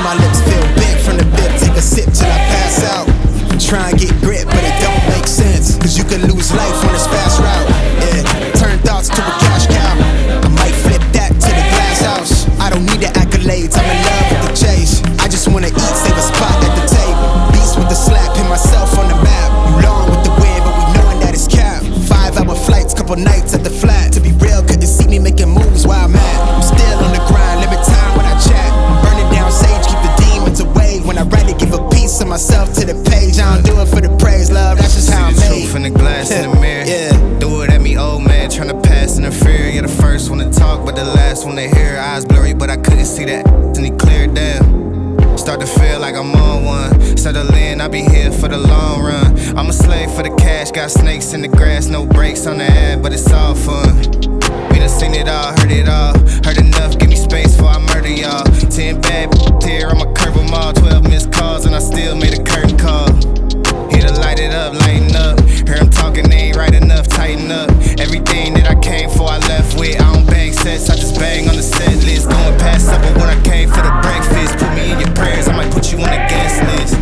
and my lips feel big from the bip. Take a sip till I pass out. Try and get grit, but it don't make sense, cause you can lose life on this fast route. Yeah, turn thoughts to a cash cow. I might flip that to the glass house. I don't need the accolades, I'm in love with the chase. I just wanna eat, save a spot at the table. Beast with the slap, hit myself on the map. You long with the wind, but we knowing that it's cap. 5-hour flights, couple nights at the flat. To be real, couldn't see me making moves while I'm at. I'm still on the grind, limit time when I chat. I'm burning down sage, keep the demons away. When I write it, give a piece of myself to the page. I don't do it for the praise, love, that's just how I'm made. See the truth in the glass in the mirror. Yeah. Do it at me, old man, tryna pass in the fear. You're the first one to talk, but the last one to hear. Eyes blurry, but I couldn't see that, and he cleared down. Start to feel like I'm on one. Settle in, I'll be here for the long run. I'm a slave for the cash, got snakes in the grass. No brakes on the ad, but it's all fun. We done seen it all, heard it all. Heard enough, give me space before I murder y'all. 10 bad here, I'ma curve them all. 12 missed calls and I still made a curtain call. Here to light it up, lighten up. Hear him talking, they ain't right enough, tighten up. Everything that I came for, I left with. I don't bang sets, I just bang on the set list. Going past supper when I came for the breakfast. Put me in your prayers, I might put you on the guest list.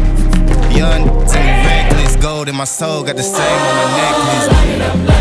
Young, tell me reckless. Gold in my soul, got the same on my necklace.